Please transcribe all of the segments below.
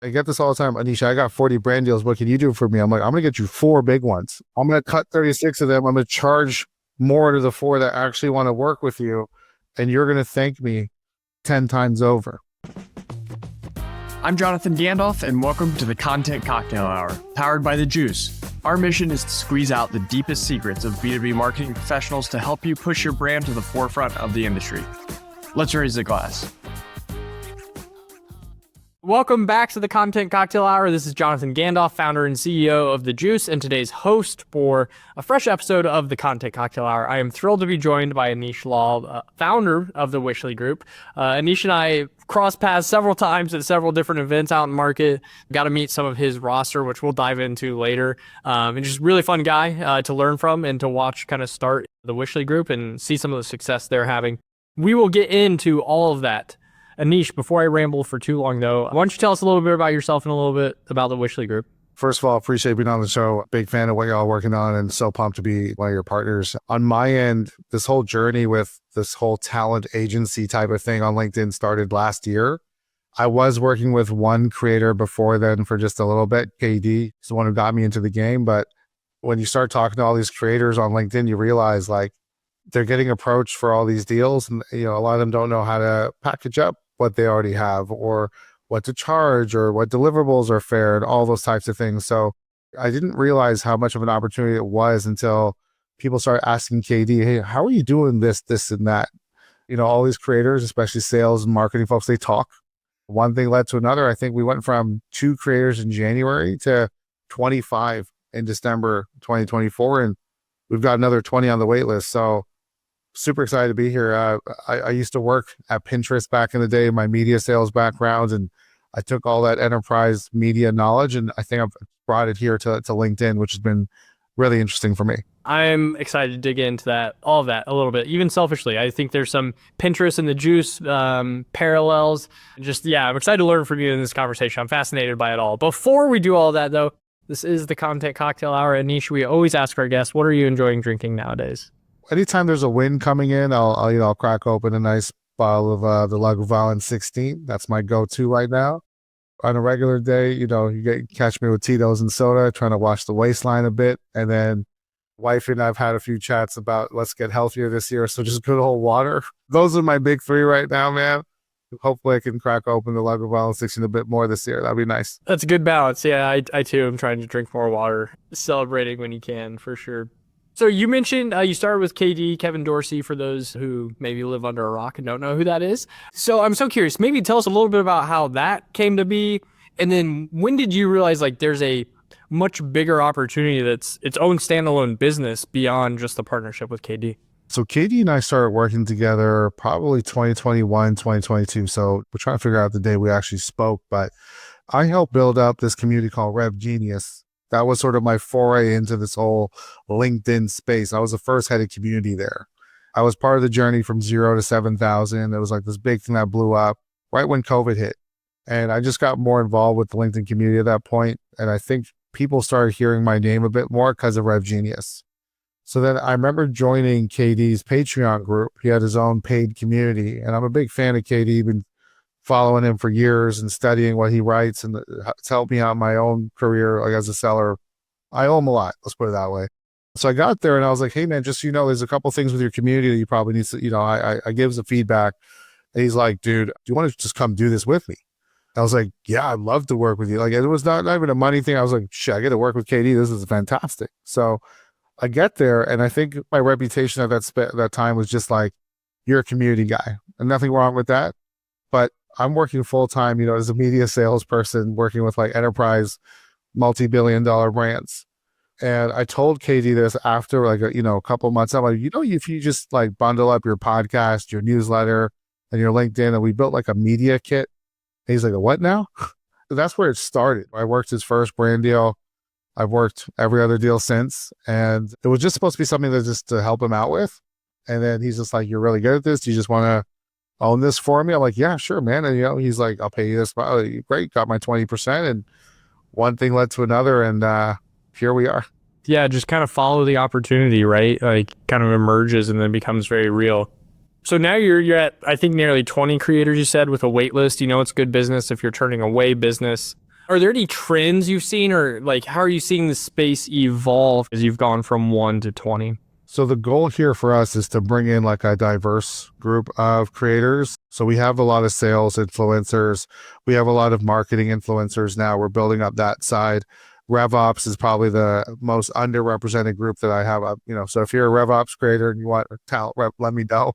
I get this all the time. Aneesh, I got 40 brand deals. What can you do for me? I'm like, I'm going to get you 4 big ones. I'm going to cut 36 of them. I'm going to charge more to the 4 that actually want to work with you. And you're going to thank me 10 times over. I'm Jonathan Gandalf, and welcome to the Content Cocktail Hour, powered by The Juice. Our mission is to squeeze out the deepest secrets of B2B marketing professionals to help you push your brand to the forefront of the industry. Let's raise the glass. Welcome back to the Content Cocktail Hour. This is Jonathan Gandalf, founder and CEO of The Juice, and today's host for a fresh episode of the Content Cocktail Hour. I am thrilled to be joined by Aneesh Lal, founder of the Wishley Group. Aneesh and I crossed paths several times at several different events out in market. Got to meet some of his roster, which we'll dive into later. And just really fun guy to learn from and to watch kind of start the Wishley Group and see some of the success they're having. We will get into all of that. Aneesh, before I ramble for too long, though, why don't you tell us a little bit about yourself and a little bit about the Wishley Group? First of all, appreciate being on the show. Big fan of what y'all are working on and so pumped to be one of your partners. On my end, this whole journey with this whole talent agency type of thing on LinkedIn started last year. I was working with one creator before then for just a little bit. KD is the one who got me into the game. But when you start talking to all these creators on LinkedIn, you realize like they're getting approached for all these deals. And, a lot of them don't know how to package up what they already have or what to charge or what deliverables are fair and all those types of things. So I didn't realize how much of an opportunity it was until people started asking KD, hey, how are you doing this, and that? All these creators, especially sales and marketing folks, they talk. One thing led to another. I think we went from 2 creators in January to 25 in December 2024. And we've got another 20 on the wait list. So super excited to be here. I used to work at Pinterest back in the day, my media sales background, and I took all that enterprise media knowledge and I think I've brought it here to LinkedIn, which has been really interesting for me. I'm excited to dig into all of that a little bit, even selfishly. I think there's some Pinterest and the Juice parallels. I'm excited to learn from you in this conversation. I'm fascinated by it all. Before we do all that, though, this is the Content Cocktail Hour. Aneesh, we always ask our guests, what are you enjoying drinking nowadays? Anytime there's a win coming in, I'll crack open a nice bottle of the Lagavulin 16. That's my go-to right now. On a regular day, you catch me with Tito's and soda, trying to wash the waistline a bit. And then wifey and I've had a few chats about let's get healthier this year. So just good old water. Those are my big 3 right now, man. Hopefully I can crack open the Lagavulin 16 a bit more this year. That'd be nice. That's a good balance. Yeah, I too am trying to drink more water, celebrating when you can, for sure. So you mentioned you started with KD, Kevin Dorsey, for those who maybe live under a rock and don't know who that is. So I'm so curious, maybe tell us a little bit about how that came to be. And then when did you realize like there's a much bigger opportunity that's its own standalone business beyond just the partnership with KD? So KD and I started working together probably 2021, 2022. So we're trying to figure out the day we actually spoke, but I helped build up this community called Rev Genius. That was sort of my foray into this whole LinkedIn space. I was the first head of community there. I was part of the journey from 0 to 7,000. It was like this big thing that blew up right when COVID hit. And I just got more involved with the LinkedIn community at that point. And I think people started hearing my name a bit more because of Rev Genius. So then I remember joining KD's Patreon group. He had his own paid community. And I'm a big fan of KD, been following him for years and studying what he writes, and it's helped me out in my own career like as a seller. I owe him a lot, let's put it that way. So I got there and I was like, hey man, just there's a couple things with your community that you probably need to, I give some feedback. And he's like, dude, do you want to just come do this with me? I was like, yeah, I'd love to work with you. Like it was not even a money thing. I was like, shit, I get to work with KD. This is fantastic. So I get there and I think my reputation at that time was just like, you're a community guy, and nothing wrong with that. But I'm working full-time, as a media salesperson, working with like enterprise, multi-billion-dollar brands. And I told KD this after like, a couple months. I'm like, if you just like bundle up your podcast, your newsletter, and your LinkedIn, and we built like a media kit. And he's like, what now? That's where it started. I worked his first brand deal. I've worked every other deal since. And it was just supposed to be something that just to help him out with. And then he's just like, you're really good at this. Do you just want to own this for me? I'm like, yeah, sure, man. And he's like, I'll pay you this. Great. Got my 20%. And one thing led to another. And here we are. Yeah. Just kind of follow the opportunity, right? Like kind of emerges and then becomes very real. So now you're at, I think, nearly 20 creators, you said, with a wait list. It's good business if you're turning away business. Are there any trends you've seen, or like how are you seeing the space evolve as you've gone from 1 to 20? So the goal here for us is to bring in like a diverse group of creators. So we have a lot of sales influencers. We have a lot of marketing influencers now. We're building up that side. RevOps is probably the most underrepresented group that I have. So if you're a RevOps creator and you want a talent rep, let me know.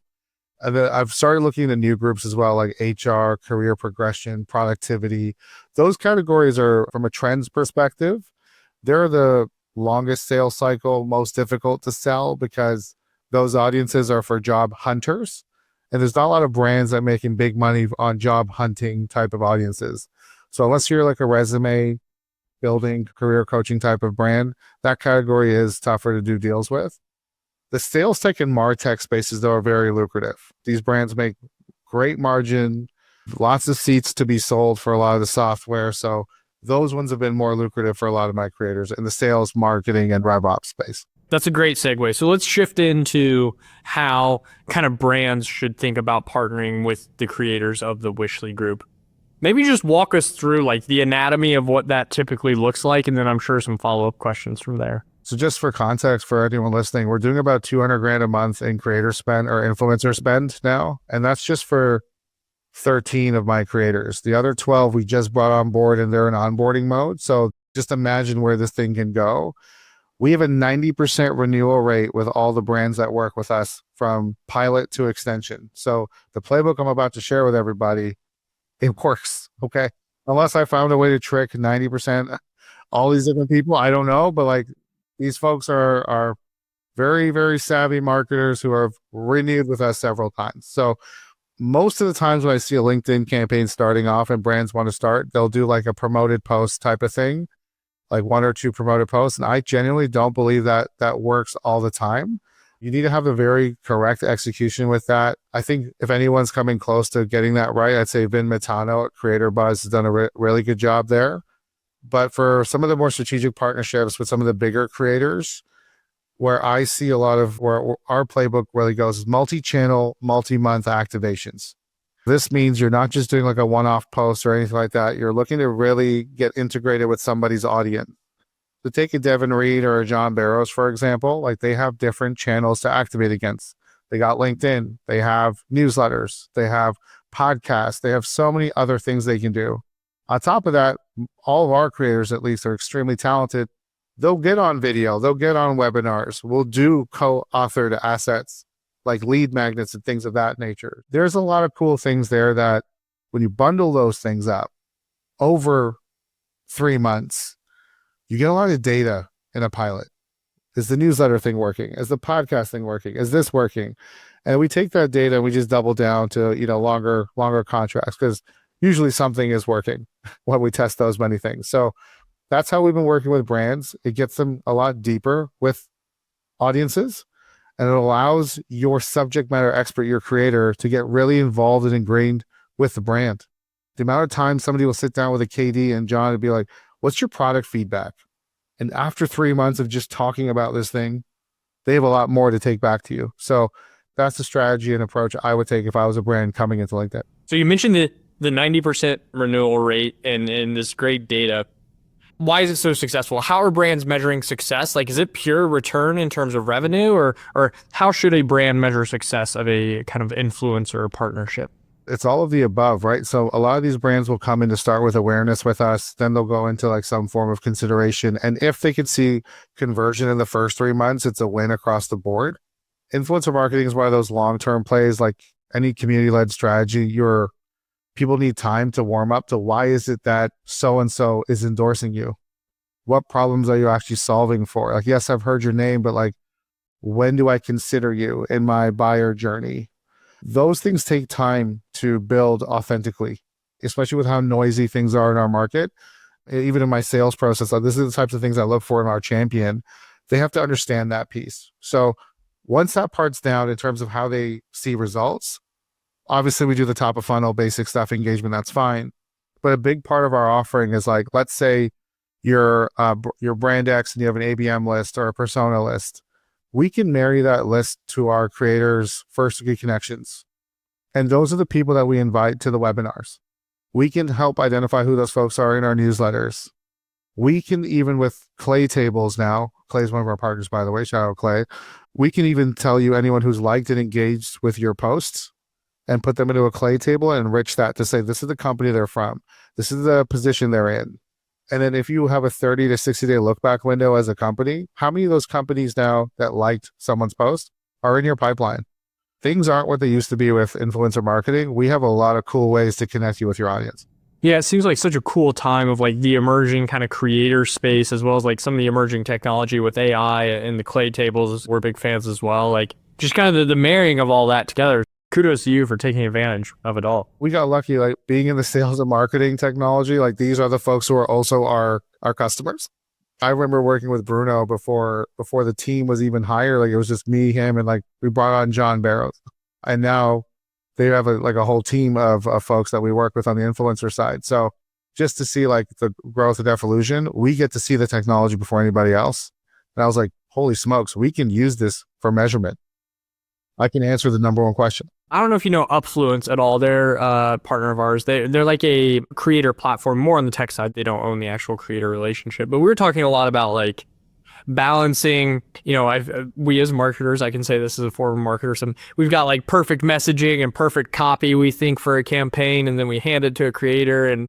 And then I've started looking into new groups as well, like HR, career progression, productivity. Those categories are, from a trends perspective, they're the longest sales cycle, most difficult to sell because those audiences are for job hunters. And there's not a lot of brands that are making big money on job hunting type of audiences. So unless you're like a resume building, career coaching type of brand, that category is tougher to do deals with. The sales tech and MarTech spaces, though, are very lucrative. These brands make great margin, lots of seats to be sold for a lot of the software. So those ones have been more lucrative for a lot of my creators in the sales, marketing, and RevOps space. That's a great segue. So let's shift into how kind of brands should think about partnering with the creators of the Wishly group. Maybe just walk us through like the anatomy of what that typically looks like, and then I'm sure some follow-up questions from there. So just for context for anyone listening, we're doing about 200 grand a month in creator spend or influencer spend now. And that's just for 13 of my creators. The other 12 we just brought on board and they're in onboarding mode. So just imagine where this thing can go. We have a 90% renewal rate with all the brands that work with us from pilot to extension. So the playbook I'm about to share with everybody, it works. Okay. Unless I found a way to trick 90% all these different people, I don't know. But like, these folks are very, very savvy marketers who have renewed with us several times. So most of the times when I see a LinkedIn campaign starting off and brands want to start, they'll do like a promoted post type of thing, like 1 or 2 promoted posts. And I genuinely don't believe that that works all the time. You need to have a very correct execution with that. I think if anyone's coming close to getting that right, I'd say Vin Matano at Creator Buzz has done a really good job there. But for some of the more strategic partnerships with some of the bigger creators, where I see a lot of where our playbook really goes is multi-channel, multi-month activations. This means you're not just doing like a one-off post or anything like that. You're looking to really get integrated with somebody's audience. So take a Devin Reed or a John Barrows, for example, like they have different channels to activate against. They got LinkedIn, they have newsletters, they have podcasts, they have so many other things they can do. On top of that, all of our creators, at least, are extremely talented. They'll get on video, they'll get on webinars, we'll do co-authored assets like lead magnets and things of that nature. There's a lot of cool things there that when you bundle those things up over 3 months, you get a lot of data in a pilot. Is the newsletter thing working? Is the podcast thing working? Is this working? And we take that data and we just double down to, longer contracts because usually something is working when we test those many things. So that's how we've been working with brands. It gets them a lot deeper with audiences, and it allows your subject matter expert, your creator, to get really involved and ingrained with the brand. The amount of time somebody will sit down with a KD and John and be like, what's your product feedback? And after 3 months of just talking about this thing, they have a lot more to take back to you. So that's the strategy and approach I would take if I was a brand coming into LinkedIn. So you mentioned the 90% renewal rate and this great data. Why is it so successful? How are brands measuring success? Like, is it pure return in terms of revenue, or how should a brand measure success of a kind of influencer partnership? It's all of the above, right? So a lot of these brands will come in to start with awareness with us, then they'll go into like some form of consideration. And if they could see conversion in the first 3 months, it's a win across the board. Influencer marketing is one of those long-term plays, like any community-led strategy. People need time to warm up to why is it that so-and-so is endorsing you? What problems are you actually solving for? Like, yes, I've heard your name, but like, when do I consider you in my buyer journey? Those things take time to build authentically, especially with how noisy things are in our market. Even in my sales process, like, this is the types of things I look for in our champion. They have to understand that piece. So once that part's down in terms of how they see results, obviously we do the top of funnel, basic stuff, engagement, that's fine. But a big part of our offering is like, let's say you're brand X and you have an ABM list or a persona list. We can marry that list to our creators' first degree connections. And those are the people that we invite to the webinars. We can help identify who those folks are in our newsletters. We can even with Clay tables now, Clay's one of our partners, by the way, shout out Clay. We can even tell you anyone who's liked and engaged with your posts and put them into a Clay table and enrich that to say, this is the company they're from. This is the position they're in. And then if you have a 30 to 60 day look back window as a company, how many of those companies now that liked someone's post are in your pipeline? Things aren't what they used to be with influencer marketing. We have a lot of cool ways to connect you with your audience. Yeah, it seems like such a cool time of like the emerging kind of creator space, as well as like some of the emerging technology with AI and the Clay tables. We're big fans as well. Like just kind of the marrying of all that together. Kudos to you for taking advantage of it all. We got lucky, like being in the sales and marketing technology. Like these are the folks who are also our customers. I remember working with Bruno before the team was even higher. Like it was just me, him, and like we brought on John Barrows. And now they have a whole team of folks that we work with on the influencer side. So just to see like the growth and evolution, we get to see the technology before anybody else. And I was like, holy smokes, we can use this for measurement. I can answer the number one question. I don't know if you know Upfluence at all. They're a partner of ours. They're like a creator platform, more on the tech side. They don't own the actual creator relationship. But we were talking a lot about like balancing, we as marketers, I can say this as a former marketer, we've got like perfect messaging and perfect copy we think for a campaign, and then we hand it to a creator and,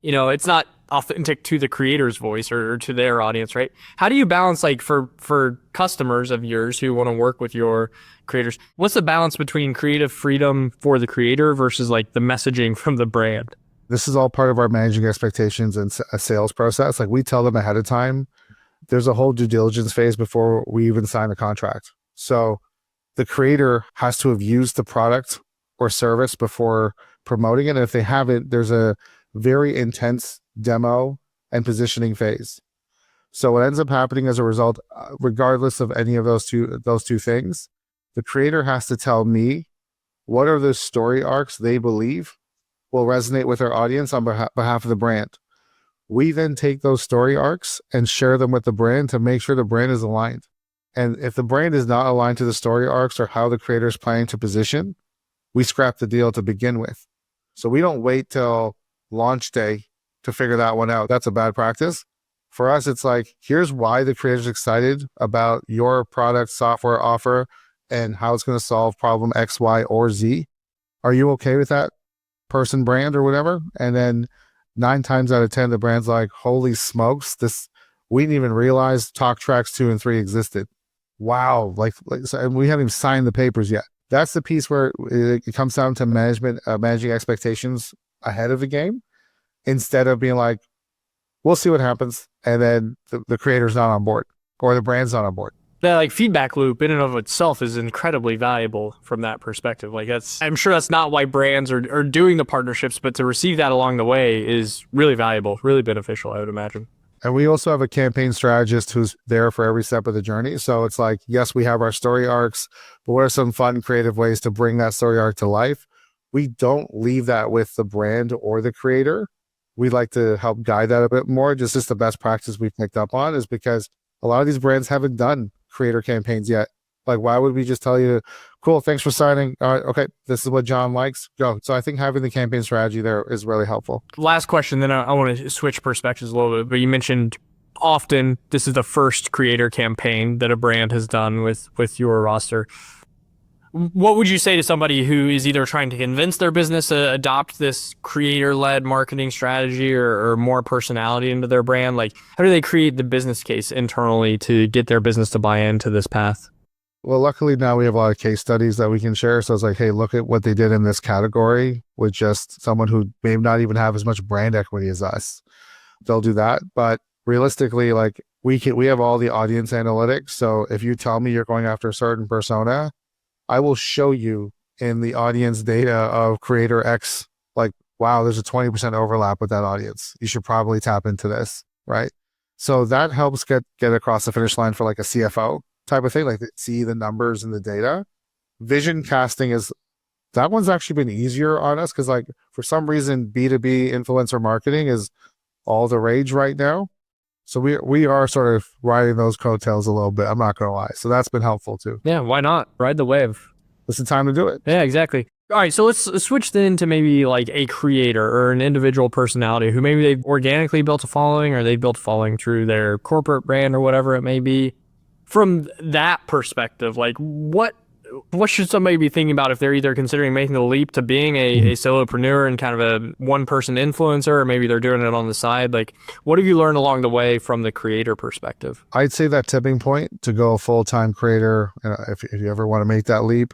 it's not authentic to the creator's voice or to their audience, right? How do you balance like for customers of yours who want to work with your creators? What's the balance between creative freedom for the creator versus like the messaging from the brand? This is all part of our managing expectations and a sales process. Like we tell them ahead of time, there's a whole due diligence phase before we even sign the contract. So the creator has to have used the product or service before promoting it. And if they haven't, there's a very intense demo and positioning phase. So what ends up happening as a result, regardless of any of those two things, the creator has to tell me what are the story arcs they believe will resonate with our audience on behalf of the brand. We then take those story arcs and share them with the brand to make sure the brand is aligned. And if the brand is not aligned to the story arcs or how the creator is planning to position, we scrap the deal to begin with. So we don't wait till launch day to figure that one out. That's a bad practice. For us, it's like, here's why the creator's excited about your product, software offer, and how it's going to solve problem X, Y, or Z. Are you okay with that person, brand, or whatever? And then 9 times out of 10, the brand's like, holy smokes, we didn't even realize talk tracks 2 and 3 existed. Wow. So we haven't even signed the papers yet. That's the piece where it comes down to managing expectations ahead of the game, instead of being like, we'll see what happens. And then the creator's not on board or the brand's not on board. That like feedback loop in and of itself is incredibly valuable from that perspective. Like I'm sure that's not why brands are doing the partnerships, but to receive that along the way is really valuable, really beneficial, I would imagine. And we also have a campaign strategist who's there for every step of the journey. So it's like, yes, we have our story arcs, but what are some fun, creative ways to bring that story arc to life? We don't leave that with the brand or the creator. We like to help guide that a bit more. Just the best practice we've picked up on is because a lot of these brands haven't done creator campaigns yet. Like, why would we just tell you, cool, thanks for signing. All right, okay, this is what John likes. Go. So I think having the campaign strategy there is really helpful. Last question, then I want to switch perspectives a little bit, but you mentioned often this is the first creator campaign that a brand has done with your roster. What would you say to somebody who is either trying to convince their business to adopt this creator-led marketing strategy or more personality into their brand? Like, how do they create the business case internally to get their business to buy into this path? Well, luckily now we have a lot of case studies that we can share. So it's like, hey, look at what they did in this category with just someone who may not even have as much brand equity as us. They'll do that. But realistically, like we have all the audience analytics. So if you tell me you're going after a certain persona, I will show you in the audience data of creator X, like, wow, there's a 20% overlap with that audience. You should probably tap into this, right? So that helps get across the finish line for like a CFO type of thing, like see the numbers and the data. Vision casting that one's actually been easier on us because like for some reason, B2B influencer marketing is all the rage right now. So we are sort of riding those coattails a little bit. I'm not going to lie. So that's been helpful too. Yeah, why not? Ride the wave. It's the time to do it. Yeah, exactly. All right, so let's switch then to maybe like a creator or an individual personality who maybe they've organically built a following or they built a following through their corporate brand or whatever it may be. From that perspective, like what should somebody be thinking about if they're either considering making the leap to being a solopreneur and kind of a one-person influencer, or maybe they're doing it on the side? Like, what have you learned along the way from the creator perspective? I'd say that tipping point to go full-time creator, if you ever want to make that leap,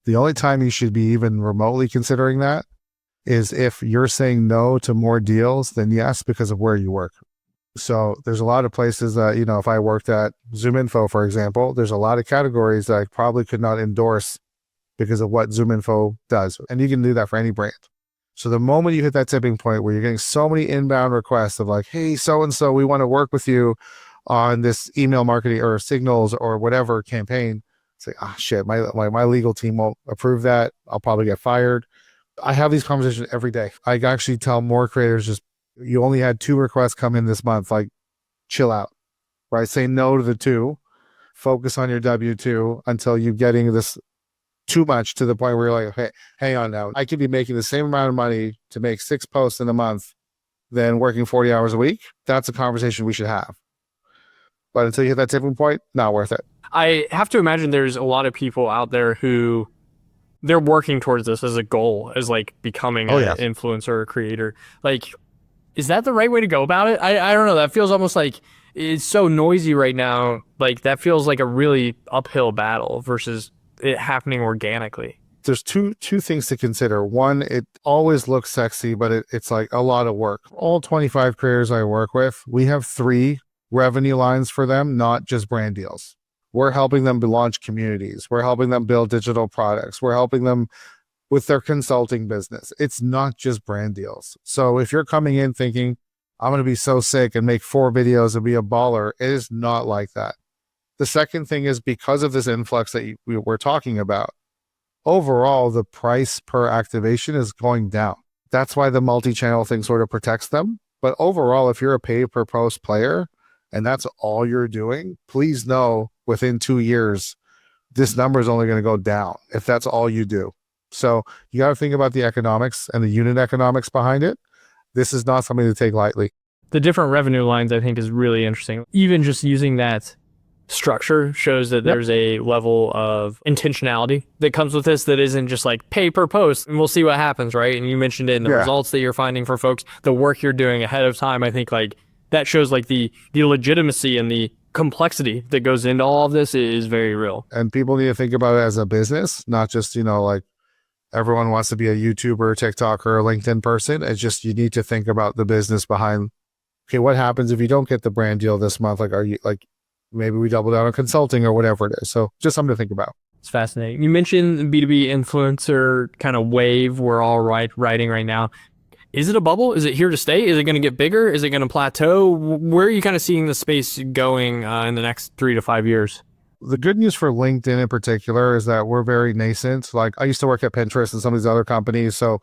the only time you should be even remotely considering that is if you're saying no to more deals than yes because of where you work. So there's a lot of places that, if I worked at ZoomInfo, for example, there's a lot of categories that I probably could not endorse because of what ZoomInfo does. And you can do that for any brand. So the moment you hit that tipping point where you're getting so many inbound requests of like, hey, so-and-so, we want to work with you on this email marketing or signals or whatever campaign, it's like, shit, my legal team won't approve that. I'll probably get fired. I have these conversations every day. I actually tell more creators, just, you only had 2 requests come in this month. Like, chill out, right? Say no to the 2. Focus on your W-2 until you're getting this too much to the point where you're like, hey, hang on now. I could be making the same amount of money to make 6 posts in a month than working 40 hours a week. That's a conversation we should have. But until you hit that tipping point, not worth it. I have to imagine there's a lot of people out there who they're working towards this as a goal, as like becoming an influencer or creator. Like, is that the right way to go about it? I don't know. That feels almost like it's so noisy right now. Like, that feels like a really uphill battle versus it happening organically. There's two things to consider. One, it always looks sexy, but it's like a lot of work. All 25 creators I work with, we have 3 revenue lines for them, not just brand deals. We're helping them launch communities. We're helping them build digital products. We're helping them with their consulting business. It's not just brand deals. So if you're coming in thinking, I'm going to be so sick and make 4 videos and be a baller, it is not like that. The second thing is, because of this influx that we're talking about, overall, the price per activation is going down. That's why the multi-channel thing sort of protects them. But overall, if you're a pay per post player and that's all you're doing, please know within 2 years, this number is only going to go down if that's all you do. So you got to think about the economics and the unit economics behind it. This is not something to take lightly. The different revenue lines, I think, is really interesting. Even just using that structure shows that there's a level of intentionality that comes with this that isn't just like pay per post and we'll see what happens, right? And you mentioned it in the results that you're finding for folks, the work you're doing ahead of time. I think like that shows like the legitimacy and the complexity that goes into all of this is very real. And people need to think about it as a business, not just, like everyone wants to be a YouTuber, TikToker, or LinkedIn person. It's just, you need to think about the business behind, okay, what happens if you don't get the brand deal this month? Like, are you like, maybe we double down on consulting or whatever it is. So just something to think about. It's fascinating. You mentioned B2B influencer kind of wave we're all riding right now. Is it a bubble? Is it here to stay? Is it going to get bigger? Is it going to plateau? Where are you kind of seeing the space going in the next 3 to 5 years? The good news for LinkedIn in particular is that we're very nascent. Like, I used to work at Pinterest and some of these other companies. So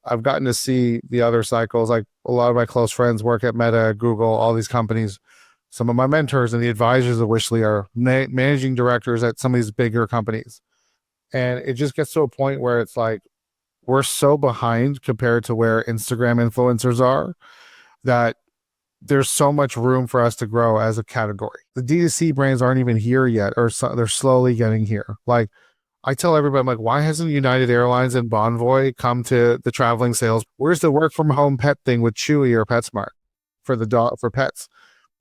I've gotten to see the other cycles. Like, a lot of my close friends work at Meta, Google, all these companies. Some of my mentors and the advisors of Wishly are managing directors at some of these bigger companies. And it just gets to a point where it's like, we're so behind compared to where Instagram influencers are that there's so much room for us to grow as a category. The D2C brands aren't even here yet, or they're slowly getting here. Like, I tell everybody, I'm like, why hasn't United Airlines and Bonvoy come to the traveling sales? Where's the work from home pet thing with Chewy or PetSmart for pets?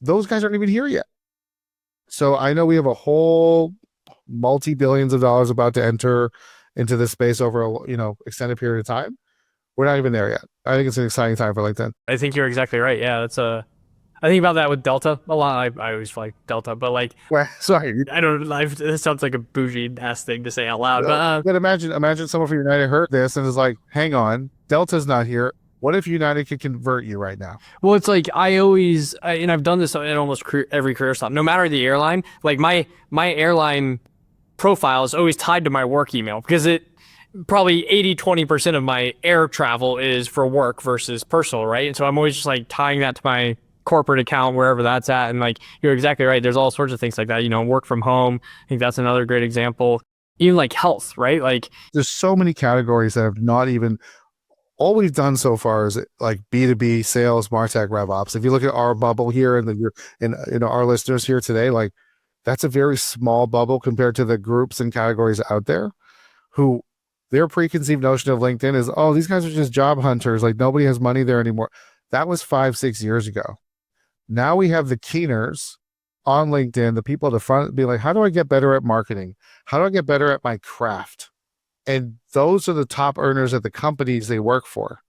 Those guys aren't even here yet. So I know we have a whole multi-billions of dollars about to enter into this space over a extended period of time. We're not even there yet. I think it's an exciting time for LinkedIn. I think you're exactly right. Yeah, I think about that with Delta a lot. I always feel like Delta, but like, well, sorry, I don't. This sounds like a bougie ass thing to say out loud. But imagine someone from United heard this and is like, "Hang on, Delta's not here. What if United could convert you right now?" Well, it's like and I've done this in almost every career stop. No matter the airline, like my airline profile is always tied to my work email because it probably 20% of my air travel is for work versus personal, right? And so I'm always just like tying that to my corporate account, wherever that's at. And like, you're exactly right. There's all sorts of things like that, work from home. I think that's another great example. even like health, right? Like There's so many categories that have not even, all we've done so far is like B2B sales, MarTech, RevOps. If you look at our bubble here and our listeners here today, like that's a very small bubble compared to the groups and categories out there who their preconceived notion of LinkedIn is, oh, these guys are just job hunters. Like nobody has money there anymore. That was 5-6 years ago. Now we have the keeners on LinkedIn, the people at the front be like, how do I get better at marketing? How do I get better at my craft? And those are the top earners at the companies they work for.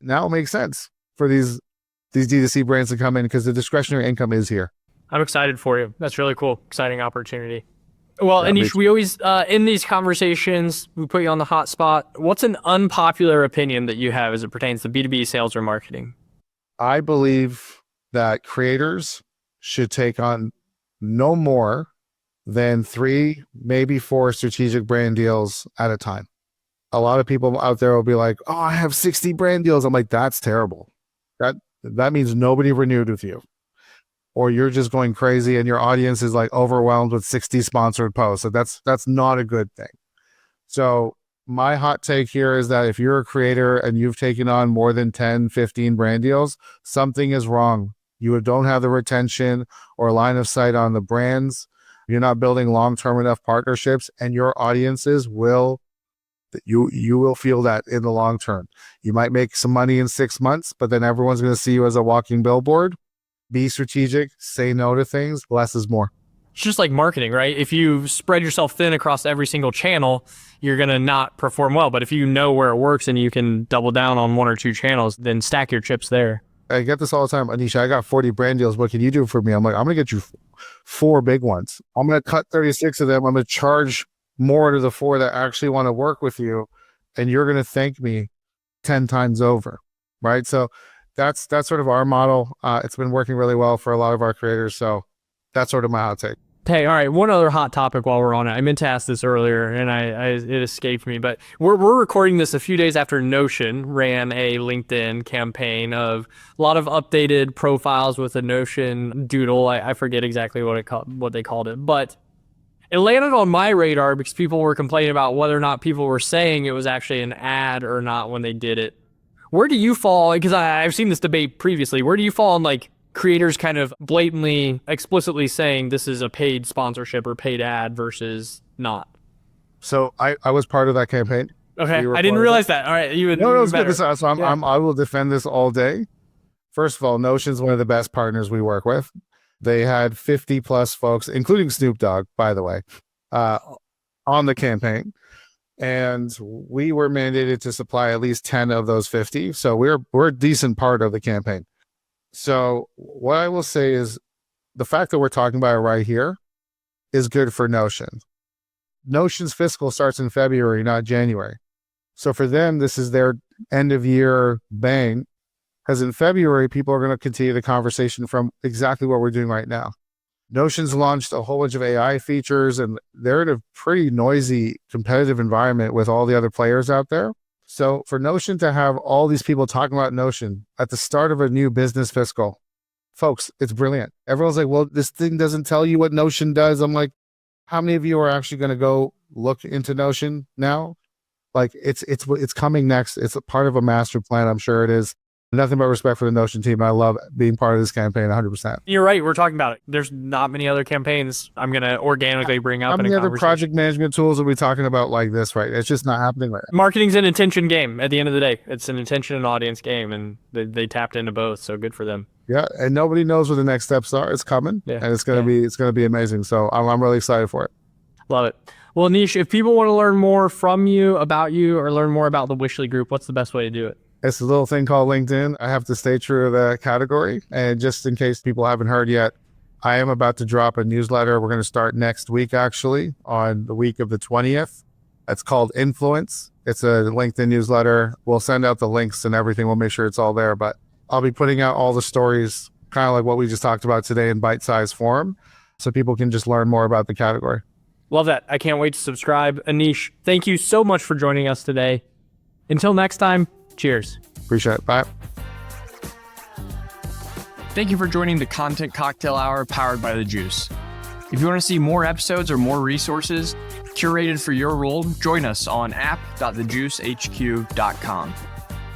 Now it makes sense for these D2C brands to come in because the discretionary income is here. I'm excited for you. That's really cool. Exciting opportunity. Well, Yeah, Aneesh, we always, in these conversations, we put you on the hot spot. What's an unpopular opinion that you have as it pertains to B2B sales or marketing? I believe that creators should take on no more than 3, maybe 4 strategic brand deals at a time. A lot of people out there will be like, oh, I have 60 brand deals. I'm like, that's terrible. That means nobody renewed with you. Or you're just going crazy and your audience is like overwhelmed with 60 sponsored posts. So that's not a good thing. So my hot take here is that if you're a creator and you've taken on more than 10, 15 brand deals, something is wrong. You don't have the retention or line of sight on the brands. You're not building long-term enough partnerships, and your audiences will, you will feel that in the long term. You might make some money in 6 months, but then everyone's going to see you as a walking billboard. Be strategic, say no to things, less is more. It's just like marketing, right? If you spread yourself thin across every single channel, you're going to not perform well. But if you know where it works and you can double down on 1 or 2 channels, then stack your chips there. I get this all the time. Aneesh, I got 40 brand deals. What can you do for me? I'm like, I'm going to get you 4 big ones. I'm going to cut 36 of them. I'm going to charge more to the 4 that actually want to work with you. And you're going to thank me 10 times over, right? So that's sort of our model. It's been working really well for a lot of our creators. So that's sort of my hot take. Hey, all right. One other hot topic while we're on it. I meant to ask this earlier, and it escaped me. But we're recording this a few days after Notion ran a LinkedIn campaign of a lot of updated profiles with a Notion doodle. I forget exactly what they called it, but it landed on my radar because people were complaining about whether or not people were saying it was actually an ad or not when they did it. Where do you fall? Because I've seen this debate previously. Where do you fall on like creators kind of blatantly, explicitly saying this is a paid sponsorship or paid ad versus not? So I was part of that campaign. Okay, I didn't realize that. All right, you would. No, it's good. So I will defend this all day. First of all, Notion's one of the best partners we work with. They had 50 plus folks, including Snoop Dogg, by the way, on the campaign. And we were mandated to supply at least 10 of those 50. So we're a decent part of the campaign. So what I will say is the fact that we're talking about it right here is good for Notion. Notion's fiscal starts in February, not January. So for them, this is their end of year bang. Because in February, people are going to continue the conversation from exactly what we're doing right now. Notion's launched a whole bunch of AI features, and they're in a pretty noisy, competitive environment with all the other players out there. So for Notion to have all these people talking about Notion at the start of a new business fiscal, folks, it's brilliant. Everyone's like, well, this thing doesn't tell you what Notion does. I'm like, how many of you are actually going to go look into Notion now? Like it's coming next. It's a part of a master plan. I'm sure it is. Nothing but respect for the Notion team. I love being part of this campaign 100%. You're right. We're talking about it. There's not many other campaigns I'm going to organically bring up. How many other project management tools are we talking about like this, right? It's just not happening right now. Marketing's an intention game at the end of the day. It's an intention and audience game, and they tapped into both. So good for them. Yeah. And nobody knows what the next steps are. It's coming. Yeah. And it's going to be amazing. So I'm really excited for it. Love it. Well, Aneesh, if people want to learn more from you, about you, or learn more about the Wishly Group, what's the best way to do it? It's a little thing called LinkedIn. I have to stay true to the category. And just in case people haven't heard yet, I am about to drop a newsletter. We're going to start next week, actually, on the week of the 20th. It's called Influence. It's a LinkedIn newsletter. We'll send out the links and everything. We'll make sure it's all there. But I'll be putting out all the stories, kind of like what we just talked about today in bite-sized form, so people can just learn more about the category. Love that. I can't wait to subscribe. Aneesh, thank you so much for joining us today. Until next time, cheers. Appreciate it. Bye. Thank you for joining the Content Cocktail Hour powered by The Juice. If you want to see more episodes or more resources curated for your role, join us on app.thejuicehq.com.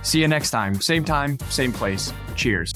See you next time, same place. Cheers.